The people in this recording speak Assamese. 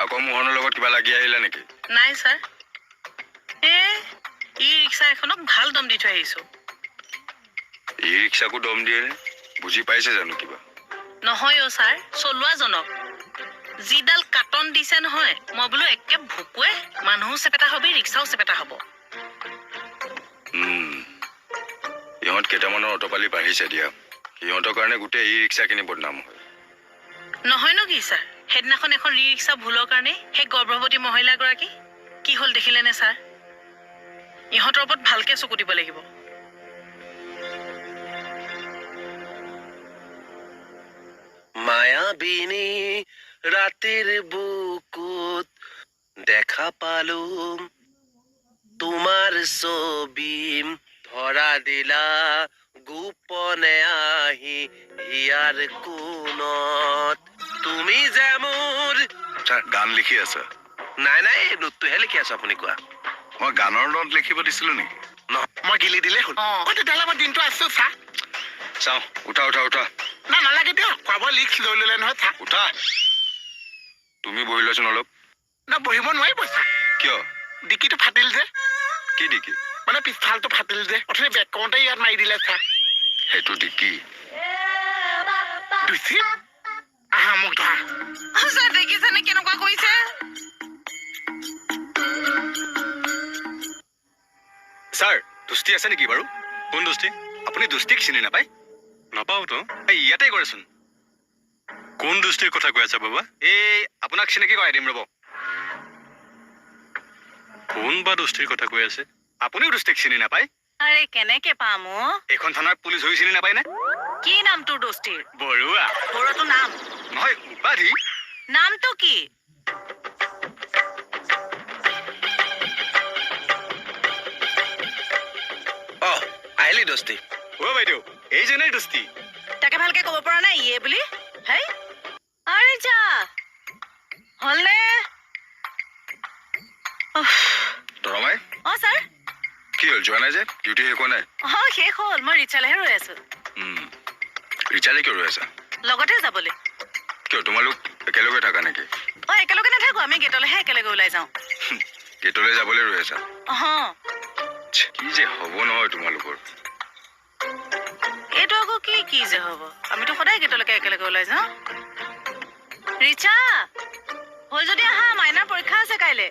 আকৌ মোহনৰ লগত কিবা লাগি আহিলা নেকি? নাই ছাৰ। ই ৰিক্সা এখনক ভাল দম দি থৈ আহিছো। ই ৰিক্সাকো দম দিয়ে নে? বুজি পাইছে জানো কিবা? নহয় অ' ছাৰ, চলোৱাজনক যিডাল কাটন দিছে নহয়, মই বোলো একে ভুকুৱে মানুহো চেপেটা হবি, ৰিক্সাও চেপেটা হব। ইহঁত কেইটামানৰ অটপালি বাঢ়িছে দিয়া। সিহঁতৰ কাৰণে গোটেই ই ৰিক্সাখিনি বদনাম হয়। নহয়নো কি ছাৰ, সেইদিনাখন এখন ই ৰিক্সা ভুলৰ কাৰণে সেই গৰ্ভৱতী মহিলাগৰাকী কি হ'ল দেখিলেনে ছাৰ? ইহঁতৰ ওপৰত ভালকে চকু দিব লাগিব। মায়াবিনী ৰাতিৰ বুকুত দেখা পালো তোমাৰ ছবি, ধৰা দিলা গোপনে আহি ইয়াৰ কোনত, তুমি যে মোৰ। গান লিখি আছা? নাই নাই, এই নোটটোহে লিখি আছো, আপুনি কোৱা। মই গানৰ নোট লিখিব দিছিলো নেকি? মই গিলি দিলে হ'ল। তেতিয়াহ'লে মই দিনটো আছো চা। চাওঁ, উঠা উঠা উঠা। না নালাগে দিয়ক, খুৱাব লিক্স লৈ ললে নহয় চা। উঠা। তুমি বহি লোৱাচোন অলপ। না বহিব নোৱাৰিব চা। কিয়? ডিকিটো ফাটিল যে। কি ডিকি? মানে পিছফালটো ফাটিল যে, অথনি বেক কৰোঁতে ইয়াত মাৰি দিলে চা। সেইটো ডিকি? আহা মোক ধৰা। ছাৰ দেখিছেনে কেনেকুৱা কৰিছে? ছাৰ, দুষ্টি আছে নেকি বাৰু? কোন দুষ্টি? আপুনি দুষ্টিক চিনি নাপায়? নাপাওঁতো। ইয়াতে কৰেচোন। কোন দুষ্টিৰ কথা কৈ আছে বাবা? এই আপোনাক চিনাকি কৰাই দিম ৰ'ব। কোন বা দুষ্টিৰ কথা কৈ আছে? আপুনিও দুষ্টিক চিনি নাপায়? আৰে কেনেকে পাম অ'? এইখন থানাৰ পুলিচ হৈ চিনি নাপায় নে? কি নাম তোৰ দোষ্টিৰ? বৰুৱা। বৰুৱাটো নাম? নহয়, উপাধি। নামটো কি? আহিলি দোস্তি। অ' বাইদেউ, এইজনেই দুষ্টি। তাকে ভালকে ক'ব পৰা নাই ইয়ে বুলি? হেই আৰে যা হ'লনে? দৰমাই? অ' ছাৰ। কি হ'ল, যোৱা নাই যে? ডিউটি শেষ হোৱা নাই? অ' শেষ হ'ল, মই ৰিচালেহে ৰৈ আছো। ৰিচালে কিয় ৰৈ আছা? লগতে যাবলৈ। কিয়, তোমালোক একেলগে থাকা নেকি? অ' একেলগে নাথাকো, আমি গেটলৈহে একেলগে ওলাই যাওঁ। গেটলৈ যাবলৈ ৰৈ আছা? অ' কি যে হ'ব নহয় তোমালোকৰ। এইটো আকৌ কি যে হ'ব? আমিতো সদায় গেটলৈকে একেলগে ওলাই যাওঁ। ৰিচা হ'ল যদি আহা, মাইনাৰ পৰীক্ষা আছে কাইলৈ।